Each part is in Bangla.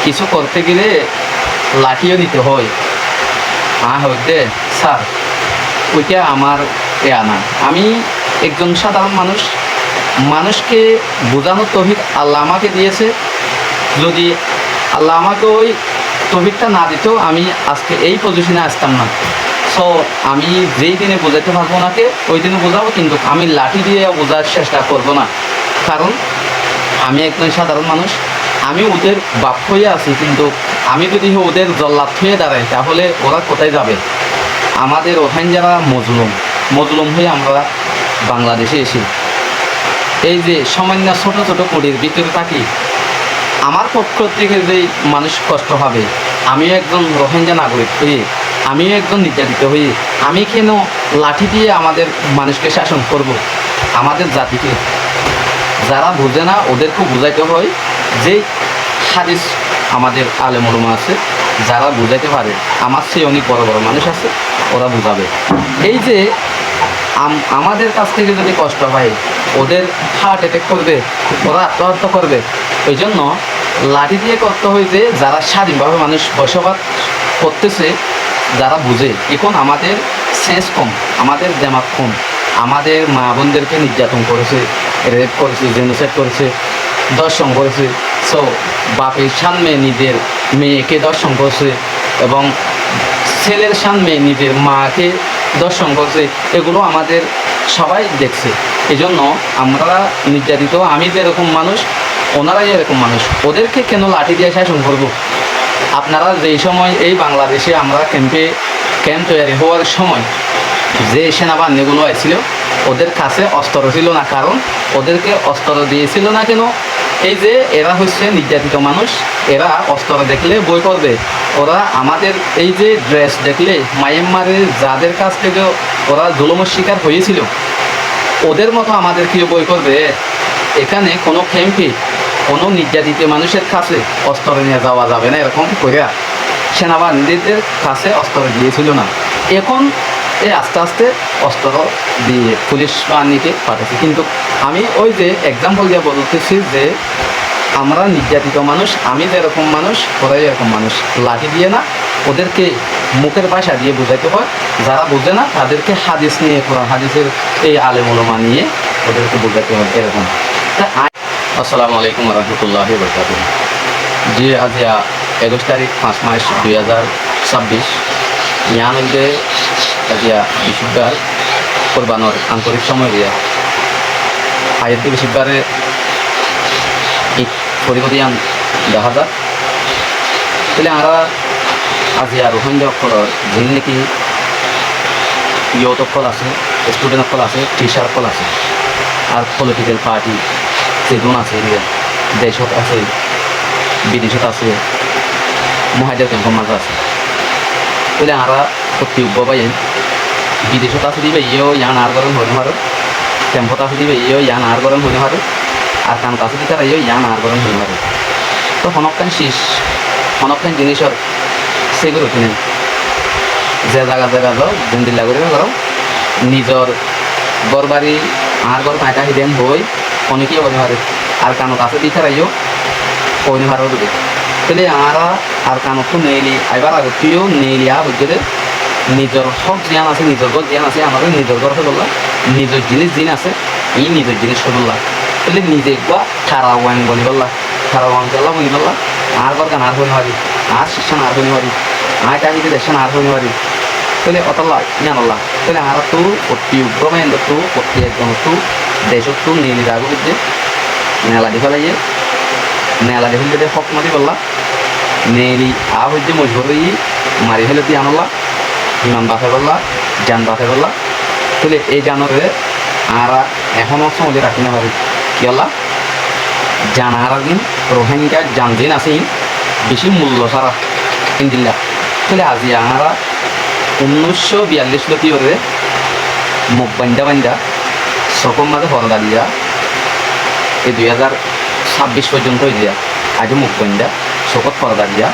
কিছু করতে গেলে লাঠিও দিতে হয়। হইতে স্যার ওইটা আমার আনা। আমি একজন সাধারণ মানুষ, মানুষকে বোঝানোর তৌফিক আল্লাহ আমাকে দিয়েছে। যদি আল্লাহ আমাকে ওই তৌফিকটা না দিত আমি আজকে এই পজিশনে আসতাম না। সো আমি যেই দিনে বোঝাতে পারবো ওনাকে ওই দিনে বোঝাবো, কিন্তু আমি লাঠি দিয়ে বোঝার চেষ্টা করবো না। কারণ আমি একজন সাধারণ মানুষ, আমি ওদের বাপ হয়ে আছি, কিন্তু আমি যদি ওদের জল্লাদ হয়ে দাঁড়াই তাহলে ওরা কোথায় যাবে? আমাদের ওখানে যারা মজলুম হয়ে আমরা বাংলাদেশে এসে এই যে সামান্য ছোট ছোট কুড়ির ভিতরে থাকি, আমার পক্ষ থেকে যে মানুষ কষ্ট হবে, আমিও একজন রোহিঙ্গা নাগরিক হয়ে, আমিও একজন নির্যাতিত হয়ে, আমি কেন লাঠি দিয়ে আমাদের মানুষকে শাসন করব? আমাদের জাতিকে যারা বোঝে না ওদেরকে বুঝাইতে হয়। যে হাদিস আমাদের আলেম ওলামা আছে যারা বুঝাইতে পারে, আমার চেয়ে অনেক বড় বড় মানুষ আছে, ওরা বুঝাবে। এই যে আমাদের কাছ থেকে যদি কষ্ট হয়, ওদের হার্ট অ্যাটাক করবে, ওরা আত্মহত্যা করবে। ওই জন্য লাঠি দিয়ে করতে হয় যে যারা স্বাধীনভাবে মানুষ বসবাস করতেছে, যারা বুঝে। এখন আমাদের সেন্স কম, আমাদের দেমাগ কম, আমাদের মা বোনদেরকে নির্যাতন করেছে, রেপ করেছে, জেনোসাইড করেছে, দর্শন করেছে। সো বাপের সামনে নিজের মেয়েকে দর্শন করছে এবং ছেলের সামনে নিজের মাকে দর্শন করছে, এগুলো আমাদের সবাই দেখছে। এই জন্য আমরা নির্যাতিত, আমি যেরকম মানুষ ওনারাই এরকম মানুষ, ওদেরকে কেন লাঠি দিয়ে শাসন করবো? আপনারা যেই সময় এই বাংলাদেশে আমরা ক্যাম্প তৈরি হওয়ার সময় যে সেনাবাহিনীগুলো এসেছিল, ওদের কাছে অস্ত্র ছিল না। কারণ ওদেরকে অস্ত্র দিয়েছিল না কেন? এই যে এরা হচ্ছে নির্যাতিত মানুষ, এরা অস্ত্র দেখলে বই করবে। ওরা আমাদের এই যে ড্রেস দেখলে, মায়ানমারের যাদের কাছ থেকে ওরা জুলুমের শিকার হয়েছিল, ওদের মতো আমাদেরকেও বই করবে। এখানে কোনো ক্যাম্পে কোনো নির্যাতিত মানুষের কাছে অস্ত্র নিয়ে যাওয়া যাবে না, এরকম করে সেনাবাহিনীদের কাছে অস্ত্র দিয়েছিল না। এখন আস্তে আস্তে অস্ত্র দিয়ে পুলিশ বাহিনীকে পাঠাচ্ছে। কিন্তু আমি ওই যে এক্সাম্পল দিয়ে বলতেছি যে আমরা নির্যাতিত মানুষ, আমি যেরকম মানুষ ওরাই এরকম মানুষ। লাঠি দিয়ে না, ওদেরকে মুখের ভাষা দিয়ে বোঝাইতে হয়। যারা বোঝে না তাদেরকে হাদিস নিয়ে, কোরআন হাদিসের এই আলেম ওলামা নিয়ে ওদেরকে বোঝাতে হয়, এরকম। আসসালামু আলাইকুম রহমতুল্লাহি ওয়া বারাকাতুহু। জি, আজ 21 তারিখ 5 মাস 2026 ইয়ান হইতে আজিয়া বৃহস্পতিবার কোরবানোর আন্তরিক সময় দিয়া আয়াতটি বৃহস্পতিবারে ঈদ পরিবদিয়ান দেখা যায়। তাহলে আমরা আজিয়া রোহিঙ্গা অক্ষর যিনি নাকি ইয়ত অক্ষর আছে, স্টুডেন্ট অক্ষর আছে, টিচার অক্ষর আছে, আর পলিটিক্যাল পার্টি যেগুলো আছে, দেশত আছে, বিদেশত আছে, মহাজার ক্যাম্পের মাঝে আছে। তাহলে আমরা কর্তব্য পাই বিদেশত আছে দিবে ইয়েও ইয়ান আর গরম হতে পারো, ক্যাম্পত আছে দিবে ইয়েও ইয়ান আর গরম হতে পারো, আর কাম কাছে দিতে ইয়েও ইয়ান আর গরম হতে পারো। তো হনকান শীষ হনকান জিনিসের সেগুলো কিনে যে জায়গা যাও দিল্লা করে করো, নিজের গড় বাড়ি আর গড় পাঁচটা হিদেন বই অনেকেই হতে পারে, আর কানো কাছে দিতে রাইও হইতে পারো দেবে। তাহলে আমরা আর কানকও নেইলি এবার আগতেও নেইলিয়া হচ্ছে নিজের সব জ্ঞান আছে, নিজের ঘর জ্ঞান আছে, আমাদের নিজের ঘর বললাম, নিজের জিনিস আছে, এই নিজের জিনিস বললাম। তাহলে নিজে একবার খারা ওয়াং বলি বললাম, খারা ওয়াং বললাম বলি বললাম, আর ঘর গান আর হইতে পারি, আর শিক্ষা আর হইতে পারি, আর চাহিদা দেশান আর হইতে পারি। তাহলে অতলা জানলা তাহলে আর তো অতি উগ্রমেন তো প্রতি একজন তো দেশত তো নেইলি রাগ হচ্ছে মেলা দি ফেলাইয়ে, মেলা দি ফেলতে হক মারি বললাম, নেইলি আ হচ্ছে মজবুর হয়ে মারি ফেলে দিয়ে আনলা, ইমান বাফে বললা, জান বাফে বললা। তাহলে এই জানরে আর এখনও সমাজে রাখি না পারি কি হল্লা জানার দিন রোহিঙ্গা জান দিন আছে বেশি মূল্য সারা ইন্দিল্লা। তাহলে আজি আমরা 1942 লতিরে মুখ বান্ধা সকম মাঝে হরদা দিয়া এই 2026 পর্যন্ত হয়ে দিয়া আজও মুখ বান্ধা সকত হরদা দিয়া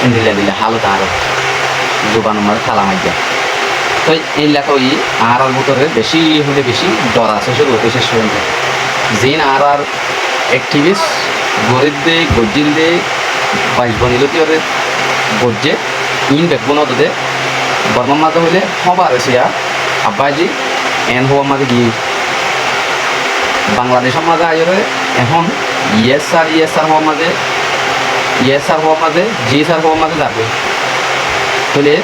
ইন্দিল্লা দিলে হালত আরো জোবানো মাঝে খালা মাইয়া। তো এই লেখা ওই আর ভিতরে বেশি হলে বেশি ডর আছে শুরু হতে শেষ পর্যন্ত। জিন আর অ্যাক্টিভিস্ট গরিব দে গজিল দে বাইশ বনিলতি ওরে বজ্জে ইন বেগুন দে বর্মা মাঝে হইলে হবার এসিয়া আব্বাজি এন হওয়ার মাঝে গিয়ে বাংলাদেশের মাঝে আইরে এখন ইয়েস স্যার হওয়ার মাঝে জি স্যার হওয়ার মাঝে যাবে তাহলে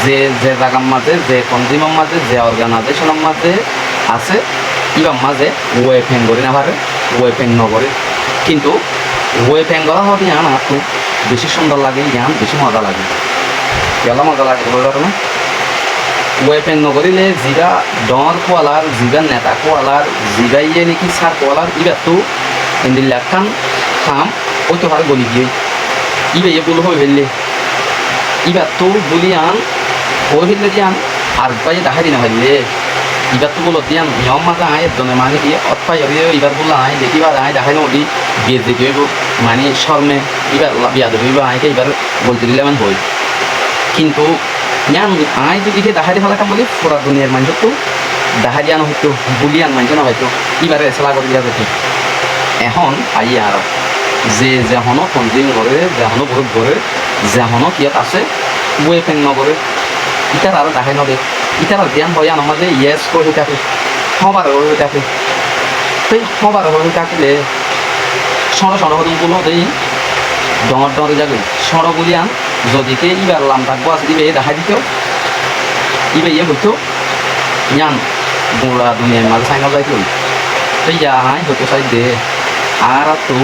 যে যে জায়গার মাঝে যে কনজিউমার মাঝে যে অর্গানাইজেশনের মাঝে আছে ইবার মাঝে ওয়েফেন করে না পারে ওয়েফেন নগরে কিন্তু ওয়েফেন করা হবে ইয়ান আর খুব বেশি সুন্দর লাগে ইয়ান বেশি মজা লাগে কেলা মজা লাগে বলবার না ওয়েফেন নগরিলে জিগা ডর কোয়ালার জিগা নেতা কোয়ালার জিগা ইয়ে নাকি সার কোয়ালার ইবার তো ইন্দিল লেখান খাম ওই তো হারে গলি গিয়ে ইবে ইয়ে বলো হয়ে ফেললে ইবার তো বলি আন হয়ে ফেললে দিয়ান আর পাই দেখা দিনা ফেললে ইবার তো বলো দিয়ান নিয়ম মাঝে আয় একজনের মানে দিয়ে অৎপাই ইবার বললো আয় দেখিবার আয় দেখাই নদী বিয়ে দেখি মানে শর্মে এবার বিয়া দেবে আয়কে এবার বলতে দিলে এমন হই কিন্তু ইয়ান আয় যদি দেখাই দিয়ে ফেলাকাম বলি পুরা দুনিয়ার মানুষ তো দেখা দিয়ানো হইতো বুলিয়ান মানুষ না হয়তো এবারে এসলা করে দিয়া যেত এখন আই আর যে যেহনো কনজিউম করে যেহনো বহুত করে যেহনো কিয়াত আছে ওয়েফেন নগরে ইটার আর দেখাই নদে ইটার ধ্যান হয় আমার মাঝে ইয়েস করে থাকে সবার হয়ে থাকে সেই সবার হয়ে থাকলে সড় হদমগুলো দেই ডর ডরে যাবে সড় বলিয়ান যদিকে ইবার লাম থাকবো আছে দিবে দেখা দিতেও ইবে ইয়ে হইতো ইয়ান গোড়া দুনিয়ার মাঝে সাইকেল যাইতো সেই যাহাই হইতো চাই দে আর তো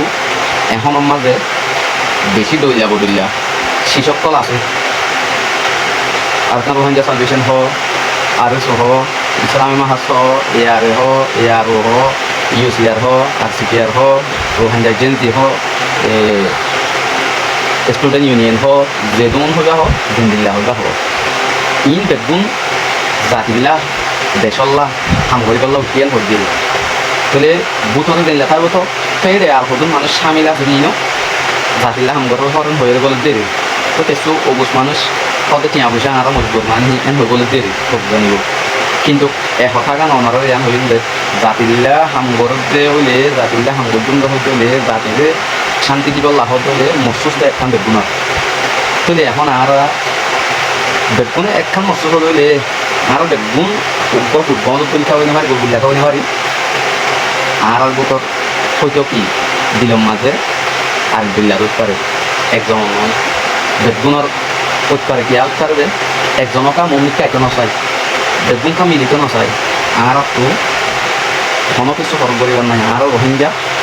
এখনের মাঝে বেশি দইলা বদলিয়া শিশকল আছে আর আপনার রোহিঙ্গা সালভেশন হ আর এস হ ইসলামী মাহাস হ এআরএ হ এআরও হ ইউসিআর হ আরসিপিআর হ রোহিঙ্গা এজেন্সি হ স্টুডেন্ট ইউনিয়ন হ যেদন হইবা হ জিন্দিল্লা হইবা হ ইন বেগুন জাতিবিলা দেশল্লা হামগরিবাল্লা উঠিয়ান হয়ে দিল তাহলে বুথরে দিন লেখার বুথ সেই রে আর হদুন মানুষ সামিলা হইন জাতিল্লা হামগর হরণ হয়ে গেলে দেরি তো তেসু অবুজ মানুষ হতে টিয়া পয়সা আর মজবুত মানে এন হয়ে গেলে দেরি খুব জানিব কিন্তু এ কথা গান অনার ইয়ান হইল দে জাতিল্লা হামগর দে হইলে জাতিল্লা হামগর দুন্দ হইতে হইলে জাতিরে শান্তি দিব লাভত হইলে মস্তুস্ত একখান বেগুন তাহলে এখন আর বেগুনে একখান মস্তুস্ত হইলে আরও বেগুন ফুটবল পরীক্ষা হইতে পারি গোল লেখা হইতে পারি আর গোটর হয়তো কি দিলম মাঝে আর বিল্লা রোধ পারে একজন বেগুনের রোধ পারে কি আল পারবে একজনকা মমিকা একজন নচাই বেগুনকা মিলিত নচাই আর তো কোনো কিছু করম করিবার নাই আরও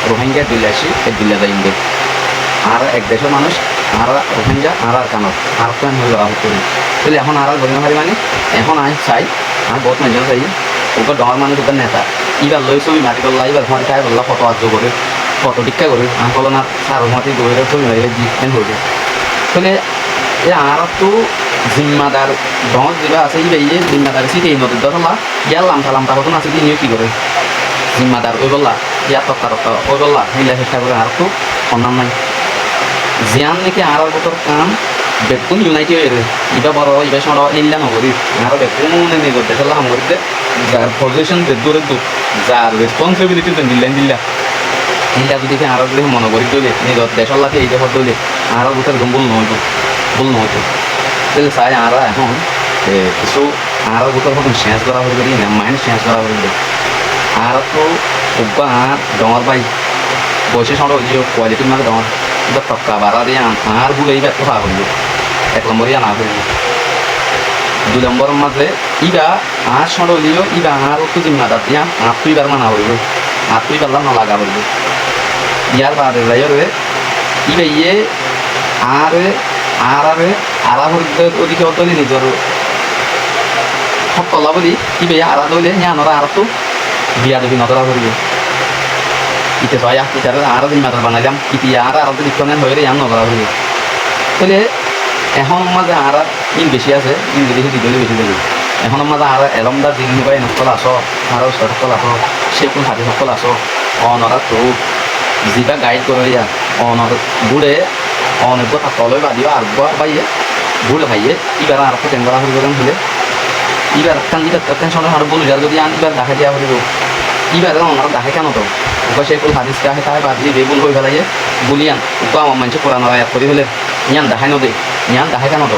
রোহিঙ্গা দিল্লাসি এক দিল্লা যাইবে আর এক দেশের মানুষ আর রোহিঙ্গা আর কানত আর তো আমি হইল আহত করি তাহলে এখন আর বলি পারি মানে এখন আই চাই আর বহুত মানুষ চাই ওকে ডর মানুষ ওদের নেতা এবার লই ছবি মাটি করলা এবার ঘরে খাই বললা ফটো আজ করে ফটো টিকা করে আর বলো না সার মাটি গভীরে ছবি মারি জিপেন হইবে তাহলে এ আর তো জিম্মাদার ডর যেটা আছে ইয়ে জিম্মাদার সিটে এই নদীর দরলা ইয়ার লামটা হতো না আছে নিয়ে কী করে জিম্মাদার ওই বললা ইয়ার তক্তা ওই বললা মিলা চেষ্টা করে আর তো সন্ধান নাই জিয়ান নাকি আর বছর কাম বেগুন ইউনাইটেড হয়ে ইবা বড় ইবা সড় ইল্লা নগরী আর বেগুন নিজের দেশের হাম করতে যার পজিশন দূরে দূর যার রেসপন্সিবিলিটি দিল্লা দিল্লা যদি আর যদি মনে করি দিলে নিজের দেশের লাগে এই দেশের দিলে আর বছর ভুল নহইতো তাহলে চাই আর এখন কিছু আর বছর মতন চেঞ্জ করা হয়ে গেলি না মাইন্ড চেঞ্জ করা হয়ে গেলে আর তো উব্বা আর ডর বাই বসে সড় কোয়ালিটির মাঝে ডর এবার টক্কা বাড়া দিয়ে আর বুলে এইবার কোথা হইল 1 নম্বর ইয়া না হইল 2 নম্বরের মাঝে ইবা আর সড়লিও ইবা আর তো জিম্মাদার দিয়া আর তুই বার মানা হইল আর তুই পারলাম না লাগা হইল ইয়ার বাদে যাইরে ইবা ইয়ে আরা হইতে ওদিকে অতলি নিজের সকলা বলি ইবে আরা দইলে ইয়ানরা আর তো বিয়া দেবী নজরা হইল ইতে ছয় ইটার আরো দিন মাত্র বানাইলাম ইতি আর আরো দিন ইকনে হয়ে ইয়ান নজরা হইল তাহলে এখন মাঝে আর ইন বেশি আছে ইন বেশি দিলে বেশি দেবে এখন মাঝে আর এলমদার দিন পাই নকল আসো আরো সকল আসো সে কোন হাতি সকল আসো অনরা তো যিবা গাইড করে ইয়া অনর বুড়ে অনেক কথা তলে বাদিও আর বাইয়ে বুড়ে ভাইয়ে এবার আর তো টেঙ্গরা হয়ে গেলাম হলে এবার কান সঙ্গে আর বলি যার যদি আন এবার দেখা দিয়া হইব ইবারে ওনারা দেখে কেন তো ওকে সেই ফুল হাদিস দেখে তাই বাদ দিয়ে বেগুন হয়ে ফেলাইয়ে বলিয়ান ওকে আমার মানুষ কোরআন আয়াত করে ফেলে ইয়ান দেখাই নদে ইয়ান দেখে কেন তো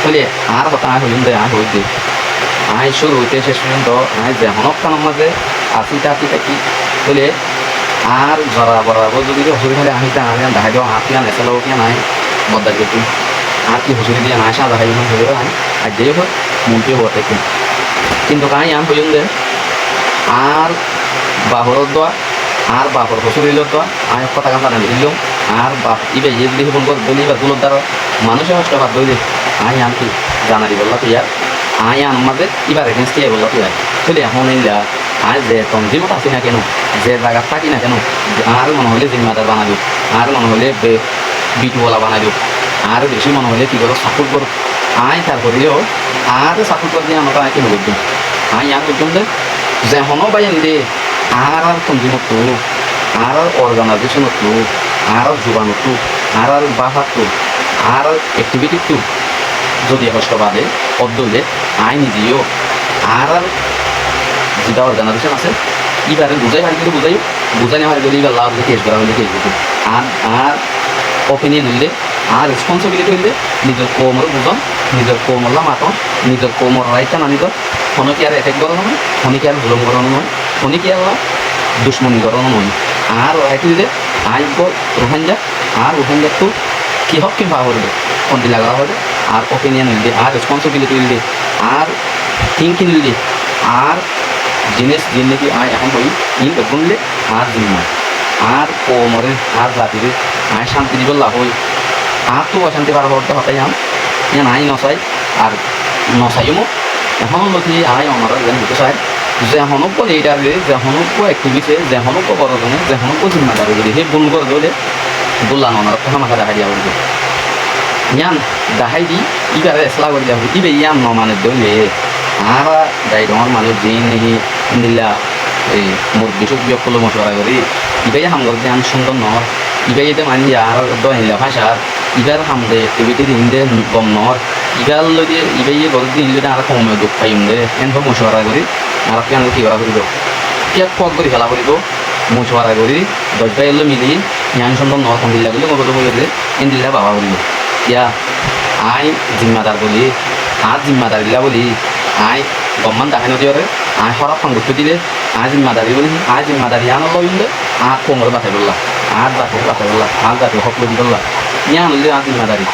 বলে আর কথা হইম দে আর হই দে আই শুরু হইতে শেষ পর্যন্ত আই যে হনকানোর মাঝে আসি থাকি বলে আর জরা বরাবর যদি অসুবিধা হলে আমি তা আমি দেখাই দিও হাত কিনা নেচালো কিনা নাই বদার দেখি আর কি হুজুরি দিয়ে নাই সাদা খাই হয়ে আই আর যেই হোক মন্ত্রী হওয়া থেকে কিন্তু কাই আম হইম দে আর বাহরত দোয়া আর বাপর হসুরিল দোয়া আমি কথা কাম জানাই দিলাম আর বাপ ইবে ইয়ে দেখি বলবো বলি বা দুলোর দ্বারা মানুষের কষ্ট বাদ দই দে আই আম কি জানারি বললা তুই আর আই আন মাঝে এবার এগেন্স্ট দিয়ে বললা তুই আর চলে এখন এই আর যে তঞ্জিমত আছি না কেন যে জায়গা থাকি না কেন আর মনে হলে জিম্মাদার বানাবো আর মনে হলে বিটুওয়ালা বানাবো আর বেশি মনে হলে কি করো সাপোর্ট করো আই তারপরেও আর সাপোর্ট করে দিয়ে আমাকে আই কি বলতো আই আর পর্যন্ত যেমনও বাইন দে আর তঞ্জিমত আর অর্গানাইজেশনত আর জোগানত আর বাহাত আর অ্যাক্টিভিটিত যদি কষ্ট বাদে অদ্দলে আই নিজেও আর যেটা অর্গানাইজেশন আছে এবারে বুঝাই পারি কিন্তু বুঝাই না পারি যদি এবার লাভ দিয়ে কেস করা হলে কেস দিতে আর অপিনিয়ন হইলে আর রেসপন্সিবিলিটি হইলে নিজের কৌমর বুঝন নিজের কৌমল্লা মাতন নিজের কৌমর রাইটটা না নিজের শনিকে আর এফেক্ট করানো নয় শনিকে আর জুলুম করানো নয় শনিকে আর দুশ্মনী করানো নয় আর রাইট দিলে আইব রোহাঞ্জা আর রোহাঞ্জা তো কি হক কি ভাব করবে ফোনটি লাগা হবে আর অপিনিয়ন হইলে আর রেসপন্সিবিলিটি হইলে আর থিঙ্কিং হইলে আর জিনিস নাকি আয় এখন হই ইন গুনলে আর জিম্মা আর কৌমরে আর জাতিরে আয় শান্তি দিব লাভ হই আর তো অশান্তি বার করতে হতাই আম ইয়ান আই নচাই আর নচাইও এখন লতি আই আমার যেন হতে চাই যেহনক লিডারে যেহনক অ্যাক্টিভিটে যেহনক বড়জনে যেহনক জিম্মাদারি যদি সেই ভুল করে দিলে বললা ননার কথা মাথা দেখা দিয়া বলবে ইয়ান দেখাই দি ইবারে এসলা করে দিয়া ইবে ইয়ান নমানে দইলে আর ডাইডর মানুষ জিন নেহি দিলা এই মোট বিশুক বিয়কলো মশলা করি ইবাই হামগর ধ্যান সুন্দর নর ইবাই এতে মানি আর দহিলা ভাষার ইগার হামদে অ্যাক্টিভিটি দিন দে গম নর ইগাল লগে ইবাই বড় দিন লগে আর কমে দুঃখ পাইম দে এনফর মশলা করি আর কেন কি করা করিব কেক পক করে খেলা করিব মশলা করি দশ ভাই এলো মিলি জ্ঞান সুন্দর নর কম দিলা বলে মগজ বলে এন দিলা বাবা করিব ইয়া আই জিম্মাদার বলি আর জিম্মাদার দিলা বলি আই গমান দেখাই নদীরে আই হরাপ ফাঙ্গুতে দিলে আই জিম্মাদারি বলি আই জিম্মাদারি আনো লইলে আর কোমর বাথাই বললা আর জাতি বাথাই বললা আর জাতি হকলো দি বললা ইয়া আনলে আর জিম্মাদারি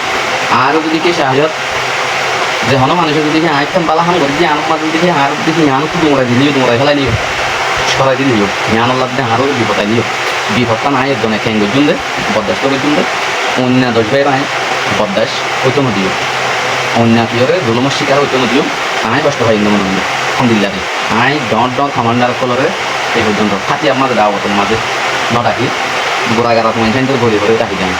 আর যদি কে সাহায্য যে হন মানুষের যদি আই খান বালা হাম করে দিয়ে আনো মাঝে দিকে আর দেখি আনো তো তোমরাই দিলিও তোমরাই ফেলাই নিও সরাই দিলিও জ্ঞান আল্লাহ দিয়ে আরও বিপদাই নিও বিপদটা নাই একজনে খেয়ে গজুন দে বদাস তো গজুন দে অন্য দশ ভাই রায় বদাস হইতো নদীও অন্য কিহরে জুলুমের শিকার হইতো নদীও আই কষ্ট পাই মনে হল আলহামদুলিল্লাহ আই ডট কামান্ডার কলরে এই পর্যন্ত ফাটি আমার দাওয়াতের মাঝে নটাকি গোড়াগারা তোমার সেন্টার ঘুরে ঘুরে ডাকি যান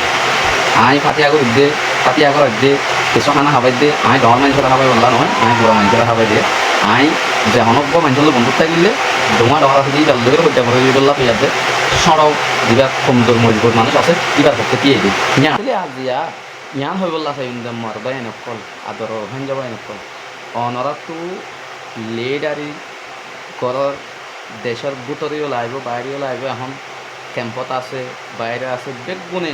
আই ফাটি আগর দে কিছু খানা খাবাই দে আই ডর মানুষের খাবাই বললা নয় আই গোড়া মানুষের খাবাই দিয়ে আই যে অনব্য মানুষের বন্ধুক থাকিলে ডোমা ডরা থেকে বেলদগের হত্যা করে বললা পেয়াতে সড়ক যিবা কমজোর মজবুত মানুষ আছে ইবার পক্ষে দিয়ে দিই আজিয়া ইয়ান হৈ বললা চাই মরবাই নকল আদর ভান যাবাই নকল অনরাতো লিডারি ঘরের দেশের ভিতরেও লাগব বাইরেও লাগব এখন ক্যাম্পত আছে বাইরে আছে বেগুনে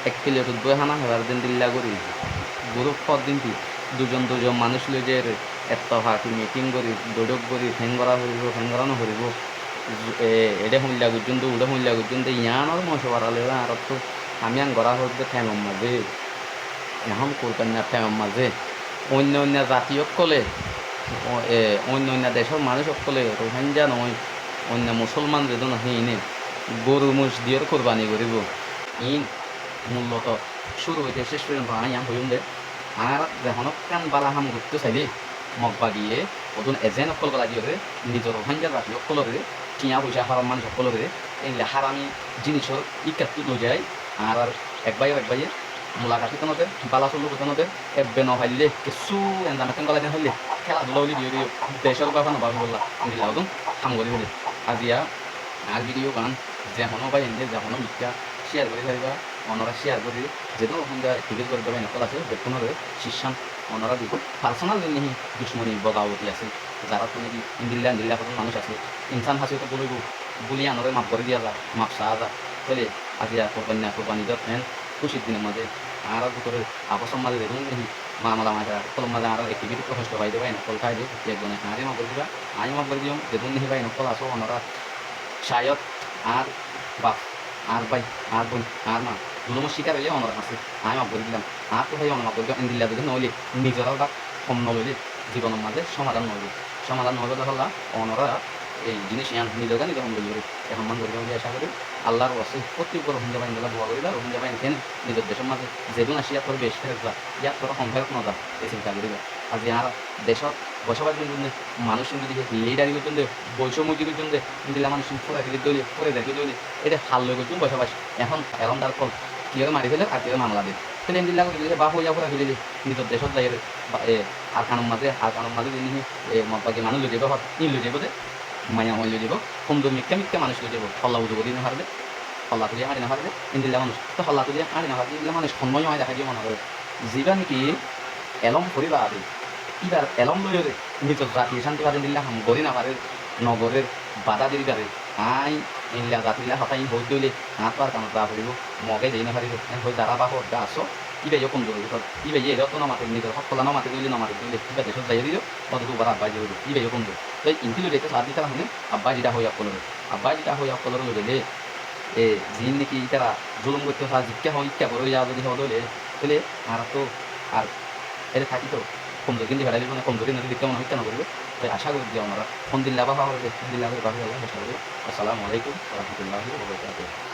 এক প্লেটত বই খানা হেবার দিন দিল্লা করি গ্রুপ পর দিনটি দুজন মানুষ লৈ যে একটা ভাটি মিটিং করি দৌড়ক করি ফেন করা করিব ফেন করানো করিব এডে শুনলা পর্যন্ত উড়ে শুনলা পর্যন্ত ইয়ানোর মশো বাড়ালে আর তো আমি আন গড়া হচ্ছে ঠেঙর মাঝে এখন কোরবান্যার ঠেঙর মাঝে অন্য জাতীয় কলে অন্য দেশের মানুষ সকলে রোহিঙ্গা নয় অন্য মুসলমান যেন হিনে গরু মুষ দিয়ে কোরবানি করিব ইন মূলত শুরু হইতে শেষ পর্যন্ত আইয়াম হইম দে আর যখন কান বালা হাম ঘুরতে চাইলে মগ বাগিয়ে ওজন এজেন্ট অকল লাগিয়ে নিজের রোহিঙ্গার জাতি সকলরে টিয়া পয়সা হারাম মানুষ সকলরে এই হারামি জিনিসের ইকাত্তু লৈ যায় আর একবাইয়ে মোলাকাতি নদে বালা চলু নদে এবে নহাইলে কিছু এনজামেতেন গলাই হইলে খেলাধুলা হলে দিয়ে দিও দেশের বাবা নবাবি বললা দিলা ওজন কাম করি হলে আজিয়া আর ভিডিও গান যেখনো বা এনে যেখনো মিথ্যা শেয়ার করে থাকবা অনরা শেয়ার করি যেহেতু সন্ধ্যা টিকিট করে দেবেন নকল আছে বেতনের শিষ্যান অনরা দিব পার্সোনাল নিহি দুশ্মনী বগাবতী আছে যারা তুমি কি ইন্দিল্লা কত মানুষ আছে ইনসান হাসি তো বলব বলি আনরে মাফ করে দিয়া যা মাফ সাহা যা বলে আজিয়া কোরবানি যত ফ্যান খুশির দিনের মাঝে আর ভিতরে আপসম মাঝে দেখুন নিহি মামলা মাঝে কলম মাঝে আর একটিভিটি কষ্ট পাই দেবাই নকল খাই দিই একজনে হাঁড়ি মাফ করে দিবা আমি মাফ করে দিও দেখুন নিহি ভাই নকল আসো অনরা শায়দ আর বাপ আর ভাই আর বোন আর মা দুলমো শিকার হইলে অনরা আছে আমি মাফ করে দিলাম আর তো ভাই অনমা করে ইন্দিল্লা যদি নইলে নিজেরাও বা কম নলইলে জীবনের মাঝে সমাধান নইলে হল্লা অনরা এই জিনিস নিজের গানি যখন বলি এখন মান করি আশা করি আল্লাহর ওয়াসি প্রত্যেক বড় হুঞ্জা বাইন দোয়া করিবা হুঞ্জা বাইন কেন নিজের দেশের মাঝে যেদিন আসি তোর বেশ ফেরত যা ইয়ার তোর সংখ্যায়ক নজা এই চিন্তা করিবা আর আর দেশত বসবাসের জন্য মানুষের যদি লিডারি করছেন বৈষম্যজি করছেন দিলা মানুষ পুরা ফিরে দইলে পরে দেখে দইলে এটা হাল লই করছেন বসবাস এখন এরম তার ফল কীভাবে মারি ফেলে আর কীভাবে মামলা দেয় তাহলে এমনি লাগো দিলে বাপ হইয়া পুরা ফিরে নিজের দেশত যাই আর কানুন মাঝে যিনি বাকি মানুষ লই যাব ই লই যাব মায়া মই লই যাব সুন্দর মিথ্যা মানুষ লই যাব হল্লা উজু করি না পারবে হল্লা তুলিয়া হাঁড়ি না পারবে ইন্দিল্লা মানুষ তো হল্লা তুলিয়া হাঁড়ি না পারবে ইন্দিল্লা মানুষ সময় হয় দেখা দিয়ে মনে করে যিবা নাকি এলম করিবা আদি ইবার এলম লই নিজের জাতি শান্তি পারে দিল্লা হাম গড়ি না পারে নগরের বাধা দিবি পারে আই ইল্লা জাতিলা হতাই হই দইলে হাত পার কাম যা করিব মগে দেই না পারিব হই যারা বা হতা আসো ইবে যখন জরুরি ইবে যে রত না মাতে নিজের সকল না মাতে দইলে ইবে দেশ যাই দিও কত দুবার আব্বাই দিও ইবে যখন তো ইনতি লই দেখে সাত দিতা হনে আব্বাই যেটা হই আপকলর লইলে এ জিন নাকি তারা জুলুম করতে হয় জিজ্ঞা হয় ইচ্ছা করে যা যদি হলে তাহলে আর তো আর এটা থাকি তো কমজোরি কিন্তু ভেড়ালি মানে কমজোরি নদী দেখতে মনে হইতে না করবে তাই আশা করি যে আমরা ফোন দিল্লা বা ভালো ফোন দিল্লা করে ভালো চেষ্টা করি আসসালামু আলাইকুম রহমতুল্লাহ